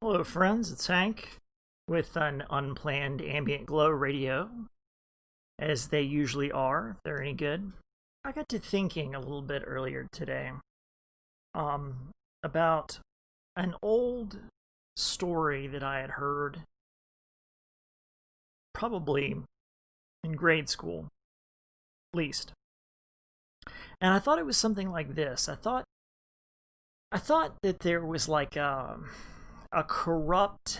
Hello, friends. It's Hank with an unplanned ambient glow radio, as they usually are, if they're any good. I got to thinking a little bit earlier today about an old story that I had heard probably in grade school, at least. And I thought it was something like this. I thought that there was like a corrupt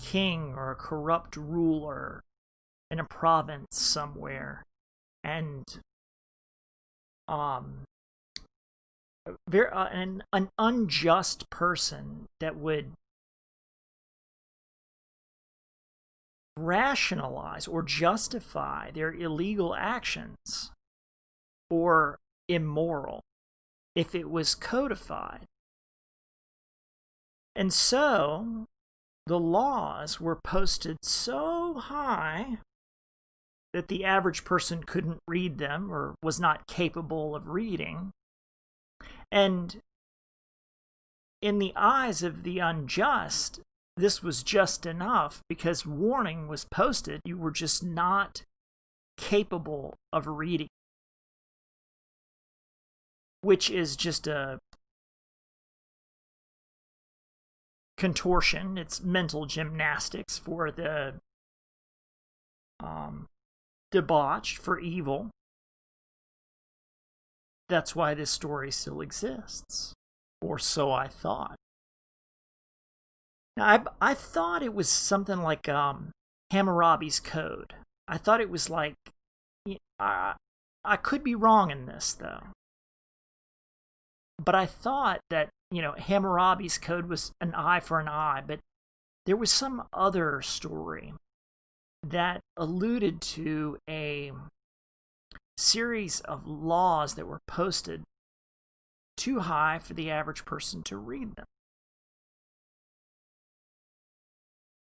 king or a corrupt ruler in a province somewhere, and um an unjust person that would rationalize or justify their illegal actions or immoral if it was codified. And so the laws were posted so high that the average person couldn't read them or was not capable of reading. And in the eyes of the unjust, this was just enough because warning was posted. You were just not capable of reading, which is just a contortion. It's mental gymnastics for the debauched, for evil. That's why this story still exists, or so I thought. Now, I thought it was something like Hammurabi's code. I thought it was like, I could be wrong in this though, but I thought that Hammurabi's code was an eye for an eye, but there was some other story that alluded to a series of laws that were posted too high for the average person to read them.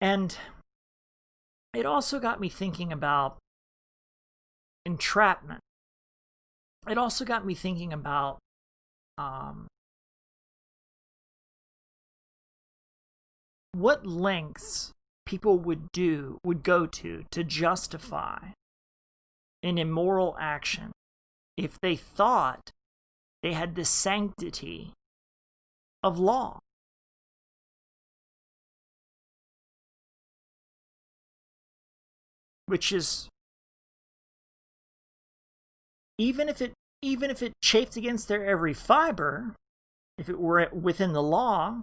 And it also got me thinking about entrapment. It also got me thinking about what lengths people would go to justify an immoral action if they thought they had the sanctity of law. Which is, even if it chafed against their every fiber, if it were within the law,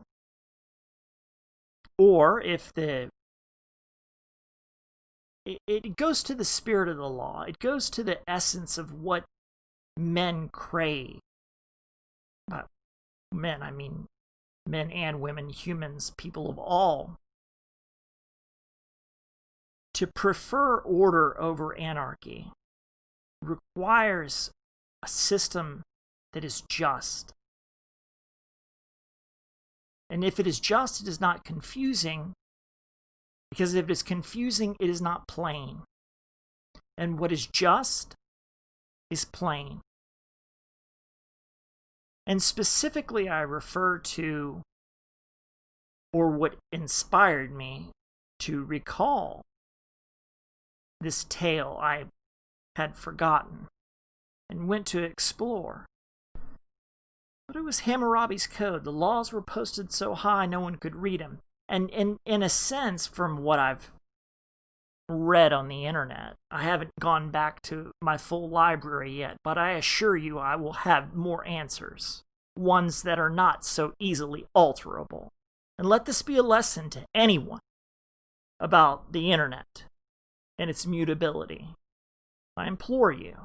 or if it goes to the spirit of the law, it goes to the essence of what men crave. Men, I mean men and women, humans, people of all, to prefer order over anarchy requires a system that is just. And if it is just, it is not confusing, because if it is confusing, it is not plain. And what is just is plain. And specifically, I refer to, or what inspired me to recall this tale I had forgotten and went to explore. But it was Hammurabi's code. The laws were posted so high no one could read them. And in a sense, from what I've read on the internet, I haven't gone back to my full library yet, but I assure you I will have more answers, ones that are not so easily alterable. And let this be a lesson to anyone about the internet and its mutability. I implore you,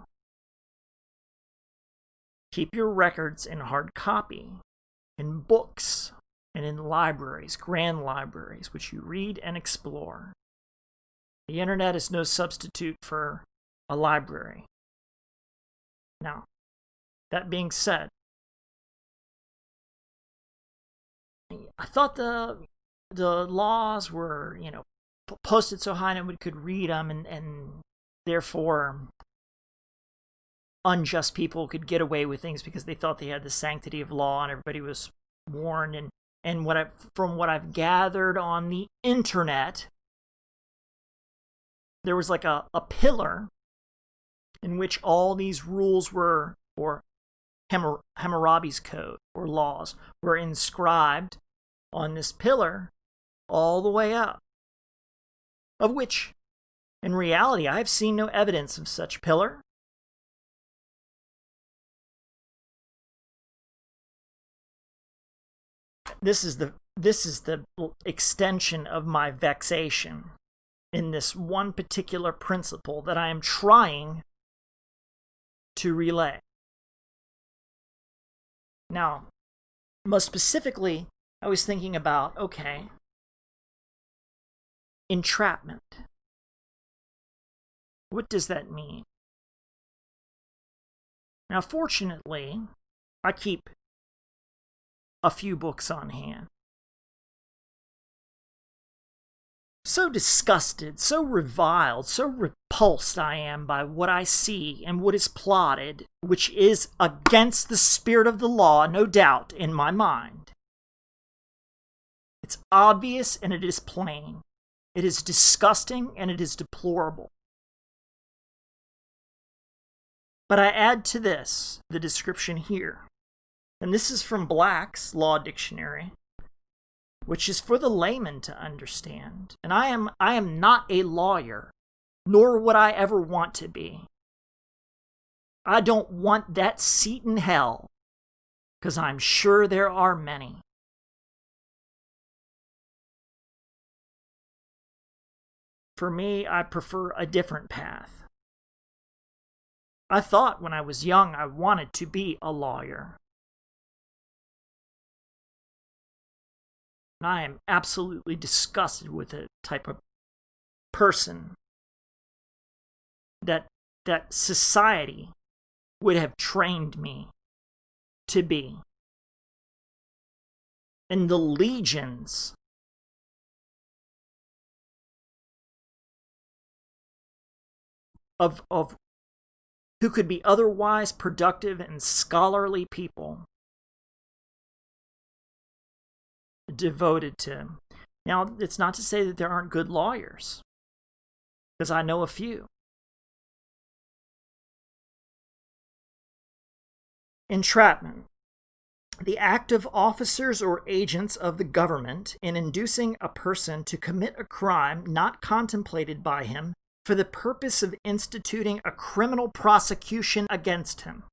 keep your records in hard copy, in books, and in libraries, grand libraries, which you read and explore. The internet is no substitute for a library. Now, that being said, I thought the laws were, posted so high no one could read them, and therefore unjust people could get away with things because they thought they had the sanctity of law and everybody was warned. and from what I've gathered on the internet, there was like a pillar in which all these rules were, or Hammurabi's code or laws were inscribed on this pillar all the way up, of which in reality I've seen no evidence of such pillar. This is the extension of my vexation in this one particular principle that I am trying to relay. Now, most specifically, I was thinking about, okay, entrapment. What does that mean? Now, fortunately, I keep a few books on hand. So disgusted, so reviled, so repulsed I am by what I see and what is plotted, which is against the spirit of the law, no doubt, in my mind. It's obvious and it is plain. It is disgusting and it is deplorable. But I add to this the description here, and this is from Black's Law Dictionary, which is for the layman to understand. And I am not a lawyer, nor would I ever want to be. I don't want that seat in hell, because I'm sure there are many. For me, I prefer a different path. I thought when I was young I wanted to be a lawyer. And I am absolutely disgusted with the type of person that society would have trained me to be. And the legions of who could be otherwise productive and scholarly people devoted to him. Now, it's not to say that there aren't good lawyers, because I know a few. Entrapment. The act of officers or agents of the government in inducing a person to commit a crime not contemplated by him for the purpose of instituting a criminal prosecution against him.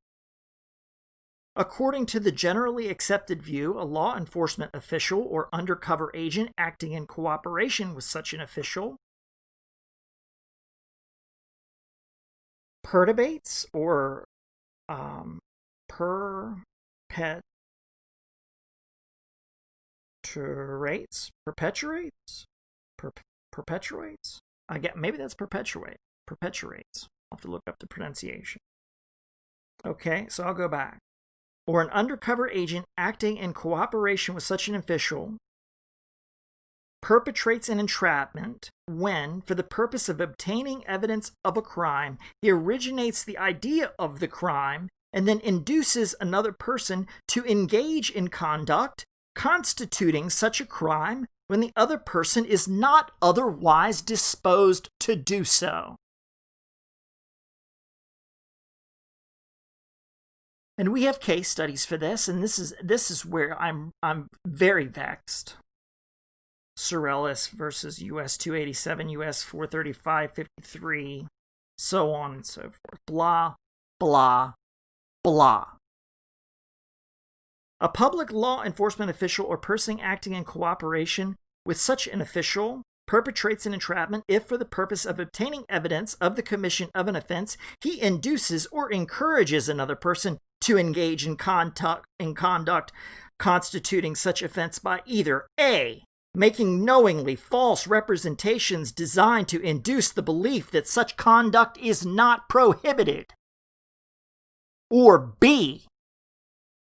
According to the generally accepted view, a law enforcement official or undercover agent acting in cooperation with such an official perturbates or perpetuates. I get, maybe that's perpetuates. I'll have to look up the pronunciation. Okay, so I'll go back. Or an undercover agent acting in cooperation with such an official perpetrates an entrapment when, for the purpose of obtaining evidence of a crime, he originates the idea of the crime and then induces another person to engage in conduct constituting such a crime when the other person is not otherwise disposed to do so. And we have case studies for this, and this is where I'm very vexed. Sorellis versus US 287, US 435-53, so on and so forth. Blah, blah, blah. A public law enforcement official or person acting in cooperation with such an official perpetrates an entrapment if, for the purpose of obtaining evidence of the commission of an offense, he induces or encourages another person to engage in conduct constituting such offense by either A, making knowingly false representations designed to induce the belief that such conduct is not prohibited, or B,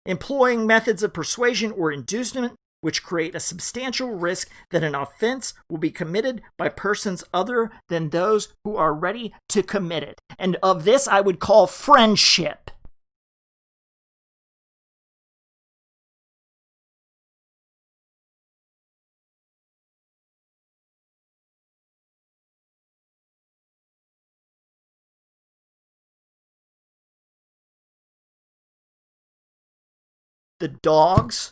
employing methods of persuasion or inducement which create a substantial risk that an offense will be committed by persons other than those who are ready to commit it. And of this I would call friendship. the dogs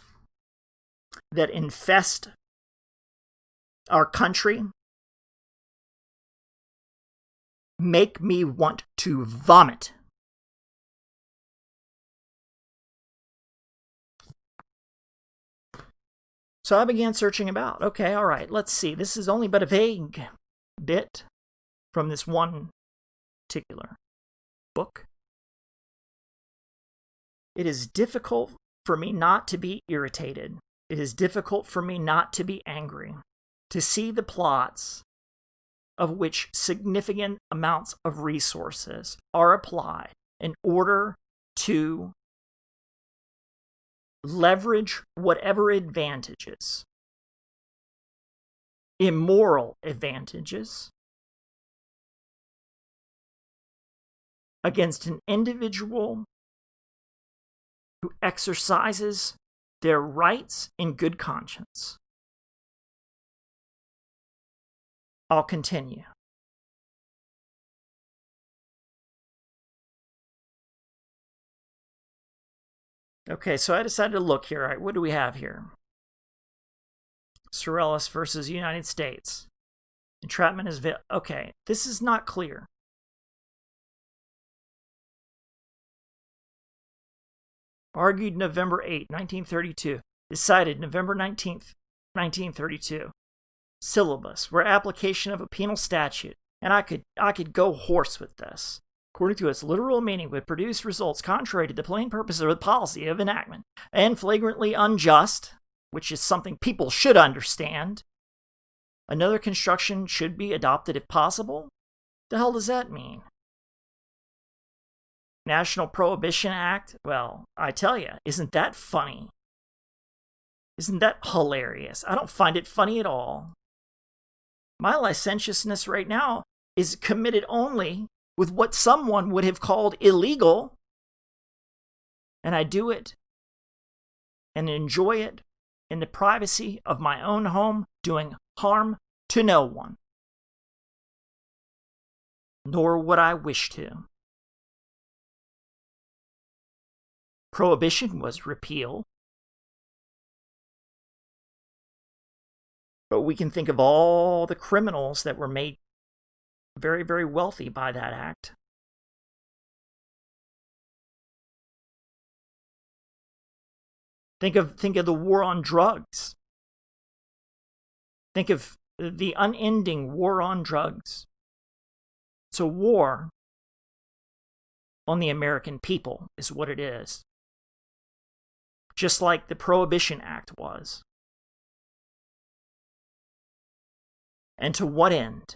that infest our country make me want to vomit. So I began searching about. Okay, all right, let's see. This is only but a vague bit from this one particular book. It is difficult for me not to be irritated. It is difficult for me not to be angry, to see the plots of which significant amounts of resources are applied in order to leverage whatever advantages, immoral advantages, against an individual who exercises their rights in good conscience. I'll continue. Okay, so I decided to look here. All right, what do we have here? Sorellis versus United States. Entrapment is... Okay, this is not clear. Argued November 8, 1932. Decided November 19th, 1932. Syllabus, where application of a penal statute, and I could go hoarse with this, according to its literal meaning, would produce results contrary to the plain purpose of the policy of enactment, and flagrantly unjust, which is something people should understand. Another construction should be adopted if possible. The hell does that mean? National Prohibition Act? Well, I tell you, isn't that funny? Isn't that hilarious? I don't find it funny at all. My licentiousness right now is committed only with what someone would have called illegal, and I do it and enjoy it in the privacy of my own home, doing harm to no one. Nor would I wish to. Prohibition was repealed. But we can think of all the criminals that were made very, very wealthy by that act. Think of the war on drugs. Think of the unending war on drugs. It's a war on the American people, is what it is. Just like the Prohibition Act was. And to what end?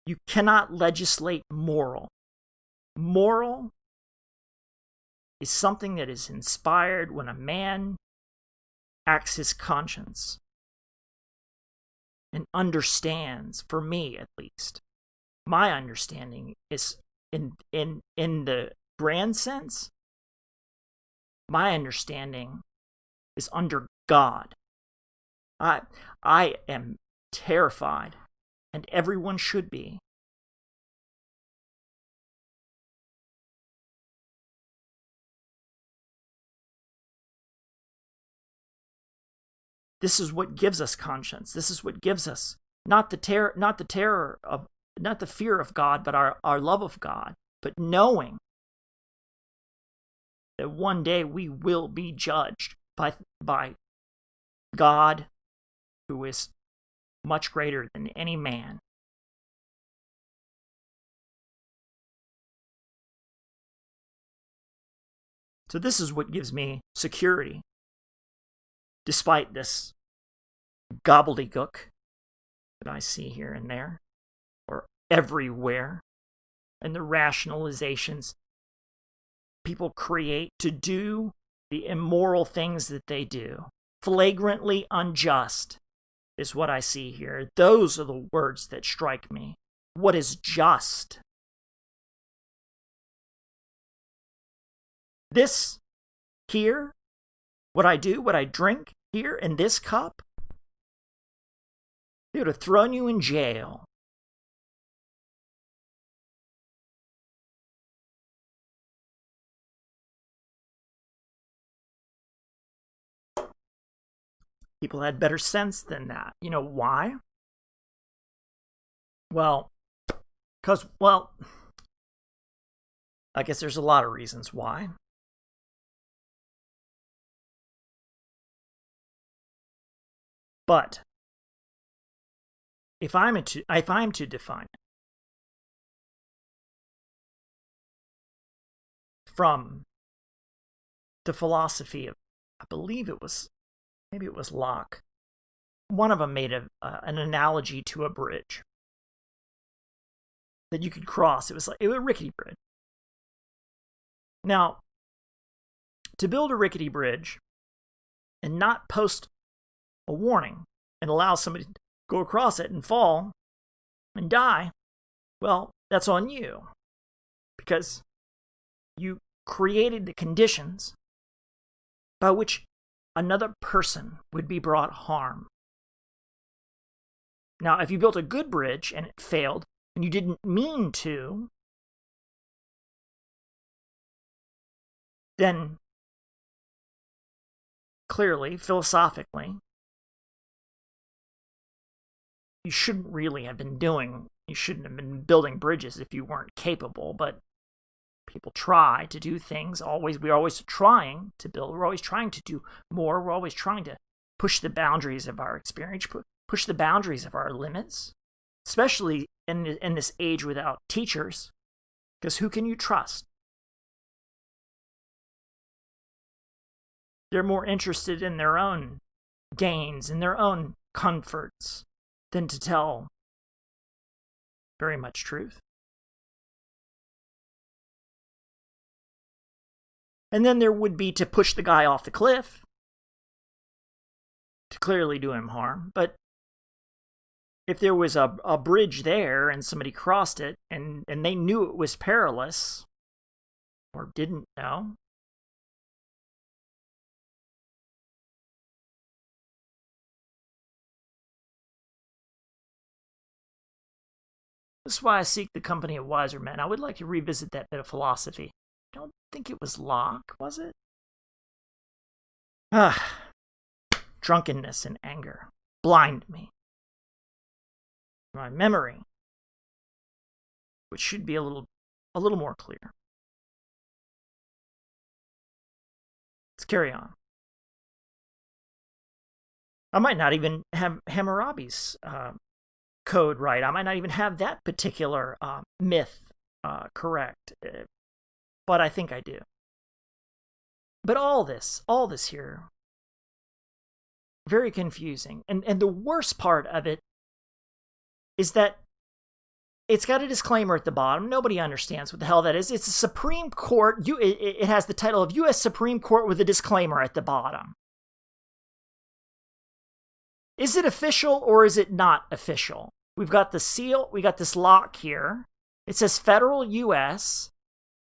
You cannot legislate moral. Moral is something that is inspired when a man acts his conscience and understands, for me at least, my understanding is in the grand sense, my understanding is under God. I am terrified, and everyone should be. This is what gives us conscience. This is what gives us not the fear of God, but our love of God, but knowing that one day we will be judged by God, who is much greater than any man. So this is what gives me security, despite this gobbledygook that I see here and there, or everywhere, and the rationalizations people create to do the immoral things that they do. Flagrantly unjust is what I see here. Those are the words that strike me. What is just? This here, what I do, what I drink here in this cup, they would have thrown you in jail. People had better sense than that. You know why? Well, I guess there's a lot of reasons why. But if I'm to define it from the philosophy of, I believe maybe it was Locke. One of them made an analogy to a bridge that you could cross. It was a rickety bridge. Now, to build a rickety bridge and not post a warning and allow somebody to go across it and fall and die, well, that's on you. Because you created the conditions by which another person would be brought harm. Now, if you built a good bridge and it failed, and you didn't mean to, then clearly, philosophically, you shouldn't have been building bridges if you weren't capable, but people try to do things. We're always trying to build. We're always trying to do more. We're always trying to push the boundaries of our experience, push the boundaries of our limits, especially in this age without teachers, because who can you trust? They're more interested in their own gains and their own comforts than to tell very much truth. And then there would be to push the guy off the cliff, to clearly do him harm. But if there was a bridge there and somebody crossed it and they knew it was perilous, or didn't know, this is why I seek the company of wiser men. I would like to revisit that bit of philosophy. I don't think it was Locke, was it? Drunkenness and anger blind me. My memory, which should be a little more clear. Let's carry on. I might not even have Hammurabi's code right. I might not even have that particular myth correct, but I think I do. But all this here, very confusing. And the worst part of it is that it's got a disclaimer at the bottom. Nobody understands what the hell that is. It's a Supreme Court. It has the title of U.S. Supreme Court with a disclaimer at the bottom. Is it official or is it not official? We've got the seal. We got this lock here. It says federal U.S.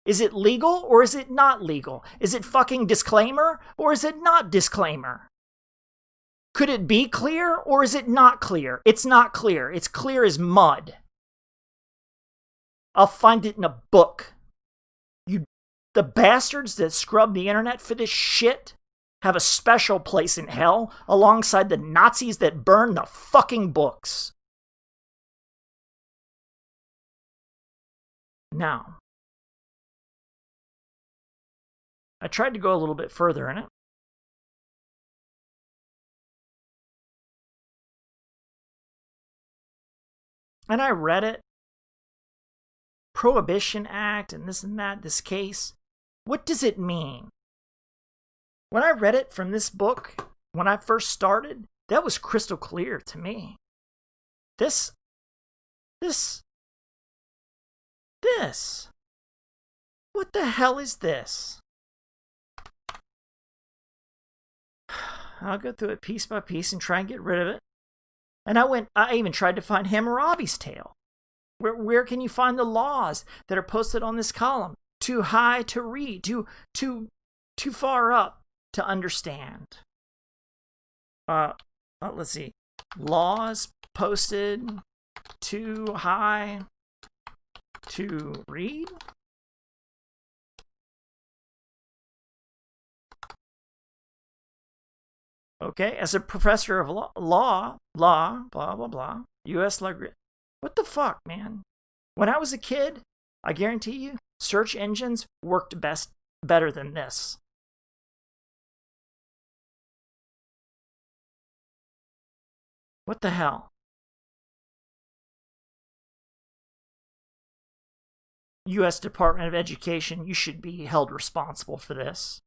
Is it legal or is it not legal? Is it fucking disclaimer or is it not disclaimer? Could it be clear or is it not clear? It's not clear. It's clear as mud. I'll find it in a book. The bastards that scrub the internet for this shit have a special place in hell alongside the Nazis that burn the fucking books. Now, I tried to go a little bit further in it. And I read it. Prohibition Act and this and that, this case. What does it mean? When I read it from this book, when I first started, that was crystal clear to me. This. What the hell is this? I'll go through it piece by piece and try and get rid of it. And I even tried to find Hammurabi's tale. Where can you find the laws that are posted on this column? Too high to read, too far up to understand. Let's see. Laws posted too high to read. Okay, as a professor of law, blah, blah, blah, U.S. law. What the fuck, man? When I was a kid, I guarantee you, search engines worked better than this. What the hell? U.S. Department of Education, you should be held responsible for this.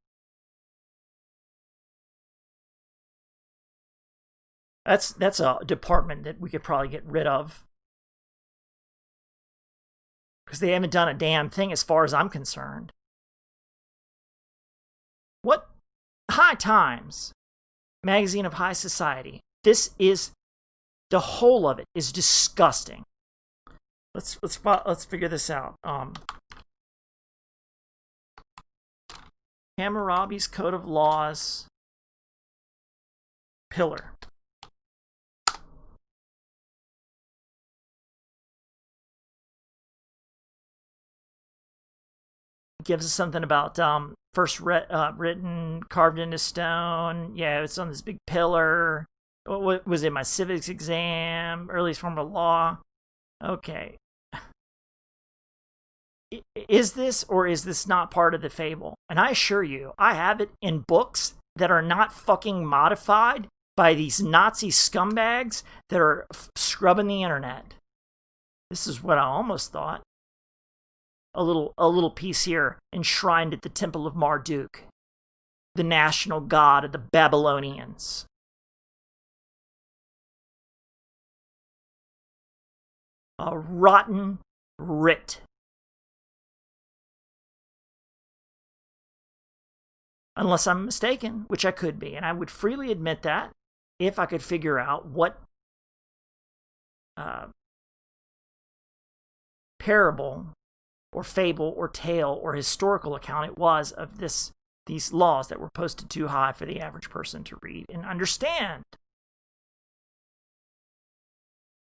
That's a department that we could probably get rid of. Because they haven't done a damn thing as far as I'm concerned. What? High Times, magazine of high society. This is, the whole of it is disgusting. Let's figure this out. Hammurabi's Code of Laws, pillar. Gives us something about first written, carved into stone. Yeah, it's on this big pillar. What was it? My civics exam, earliest form of law. Okay. Is this or is this not part of the fable? And I assure you, I have it in books that are not fucking modified by these Nazi scumbags that are scrubbing the internet. This is what I almost thought. A little piece here, enshrined at the Temple of Marduk, the national god of the Babylonians. A rotten writ. Unless I'm mistaken, which I could be, and I would freely admit that if I could figure out what parable or fable or tale or historical account it was of these laws that were posted too high for the average person to read and understand.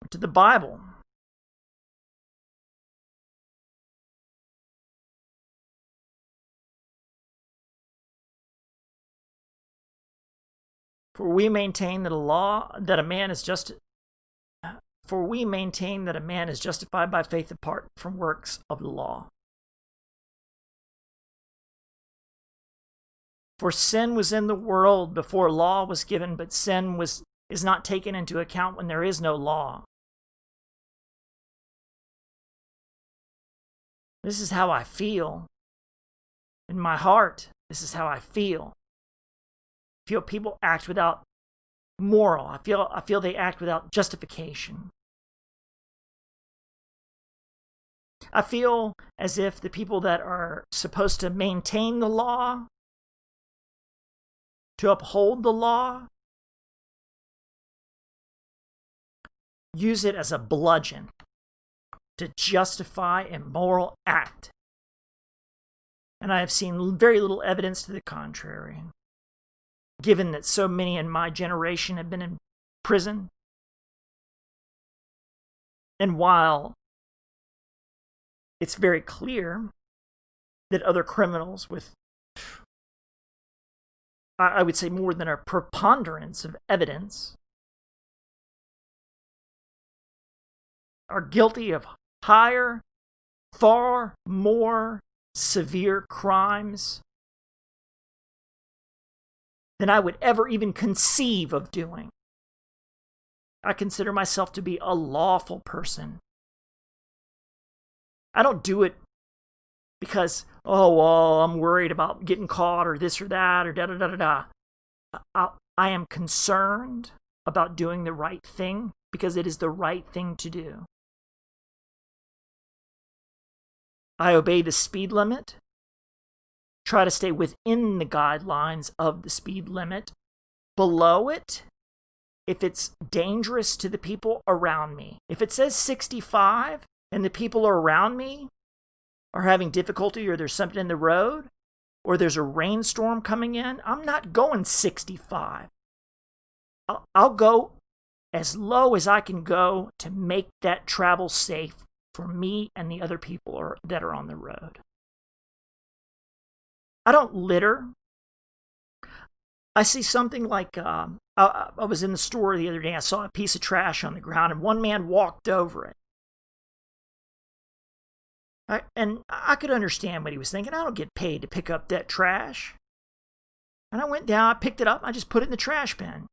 To the Bible. For we maintain that a man is justified by faith apart from works of the law. For sin was in the world before law was given, but sin is not taken into account when there is no law. This is how I feel. In my heart, this is how I feel. I feel people act without moral. I feel they act without justification. I feel as if the people that are supposed to maintain the law, to uphold the law, use it as a bludgeon to justify a moral act. And I have seen very little evidence to the contrary. Given that so many in my generation have been in prison. And while it's very clear that other criminals with, I would say, more than a preponderance of evidence are guilty of higher, far more severe crimes than I would ever even conceive of doing. I consider myself to be a lawful person. I don't do it because, oh, well, I'm worried about getting caught or this or that or da-da-da-da-da. I am concerned about doing the right thing because it is the right thing to do. I obey the speed limit. Try to stay within the guidelines of the speed limit. Below it, if it's dangerous to the people around me. If it says 65 and the people around me are having difficulty or there's something in the road or there's a rainstorm coming in, I'm not going 65. I'll go as low as I can go to make that travel safe for me and the other people that are on the road. I don't litter. I see something like, I was in the store the other day, I saw a piece of trash on the ground, and one man walked over it. And I could understand what he was thinking. I don't get paid to pick up that trash. And I went down, I picked it up, I just put it in the trash bin.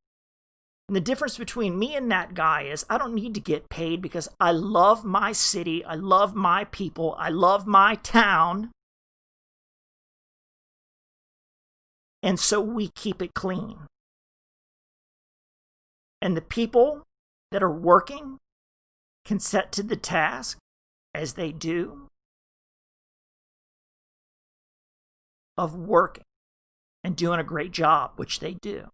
And the difference between me and that guy is I don't need to get paid because I love my city, I love my people, I love my town. And so we keep it clean. And the people that are working can set to the task, as they do, of working and doing a great job, which they do.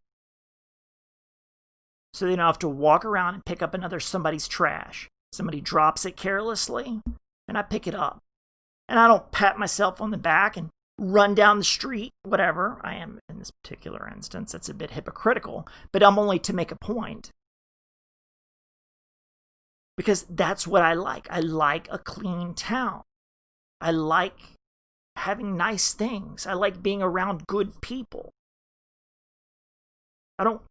So they don't have to walk around and pick up somebody's trash. Somebody drops it carelessly, and I pick it up. And I don't pat myself on the back and run down the street, whatever. I am in this particular instance. That's a bit hypocritical, but I'm only to make a point. Because that's what I like. I like a clean town. I like having nice things. I like being around good people. I don't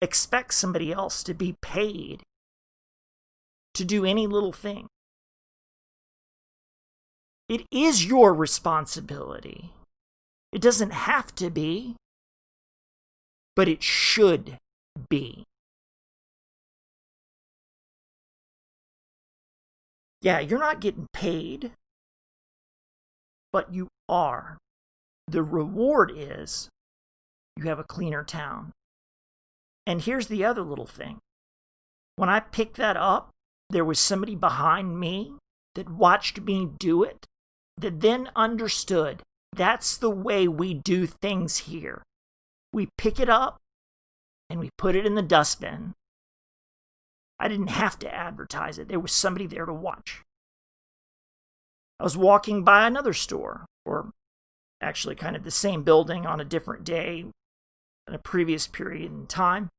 expect somebody else to be paid to do any little thing. It is your responsibility. It doesn't have to be, but it should be. Yeah, you're not getting paid, but you are. The reward is you have a cleaner town. And here's the other little thing. When I picked that up, there was somebody behind me that watched me do it, that then understood that's the way we do things here. We pick it up and we put it in the dustbin. I didn't have to advertise it. There was somebody there to watch. I was walking by another store, or actually kind of the same building on a different day in a previous period in time.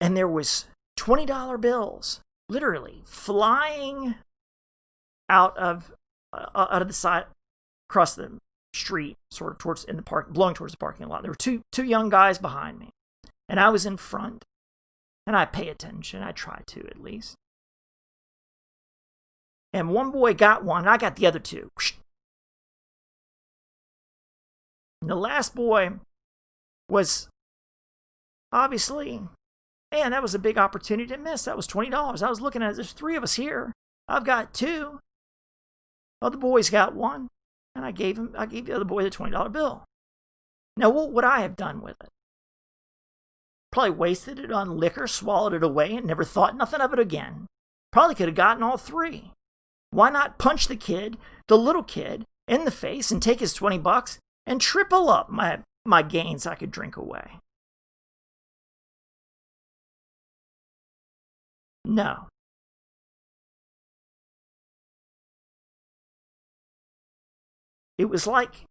And there was $20 bills literally flying out of the side, across the street, sort of towards in the park, blowing towards the parking lot. There were two young guys behind me, and I was in front. And I pay attention. I try to, at least. And one boy got one, and I got the other two. And the last boy was obviously, man, that was a big opportunity to miss. That was $20. I was looking at it. There's three of us here. I've got two. Other boys got one. And I gave the other boy the $20 bill. Now, what would I have done with it? Probably wasted it on liquor, swallowed it away, and never thought nothing of it again. Probably could have gotten all three. Why not punch the little kid, in the face and take his $20 and triple up my gains I could drink away? No. It was like,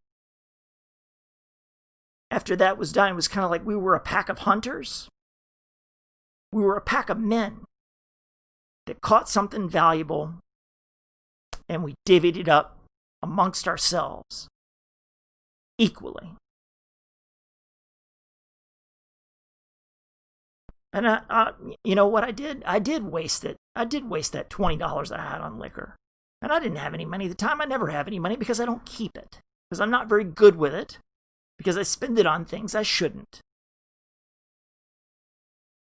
after that was done, it was kind of like we were a pack of hunters. We were a pack of men that caught something valuable, and we divvied it up amongst ourselves equally. And you know what I did? I did waste it. I did waste that $20 I had on liquor. And I didn't have any money at the time. I never have any money because I don't keep it. Because I'm not very good with it. Because I spend it on things I shouldn't.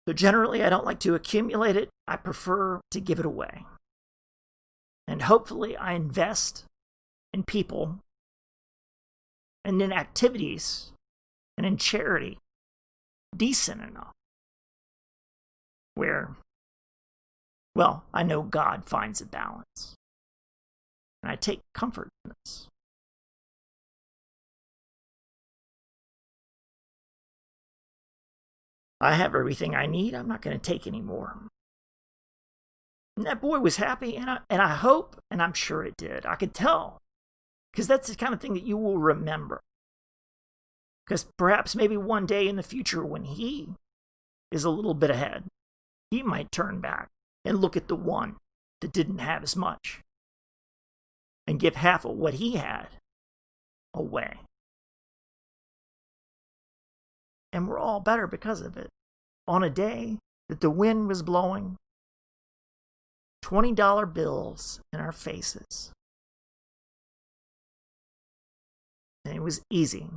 So generally, I don't like to accumulate it. I prefer to give it away. And hopefully, I invest in people and in activities and in charity decent enough where, well, I know God finds a balance. And I take comfort in this. I have everything I need. I'm not going to take any more. And that boy was happy, and I hope, and I'm sure it did. I could tell. Because that's the kind of thing that you will remember. Because perhaps maybe one day in the future when he is a little bit ahead, he might turn back and look at the one that didn't have as much and give half of what he had away. and we're all better because of it. On a day that the wind was blowing $20 bills in our faces. And it was easy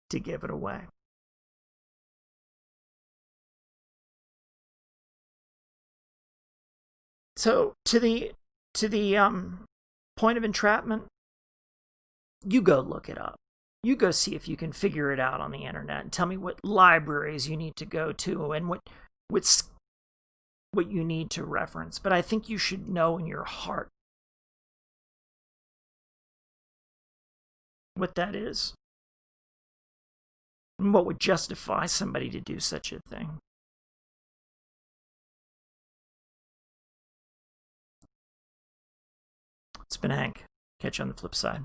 to give it away. So to the point of entrapment, you go look it up. You go see if you can figure it out on the internet and tell me what libraries you need to go to and what you need to reference. But I think you should know in your heart what that is and what would justify somebody to do such a thing. It's been Hank. Catch you on the flip side.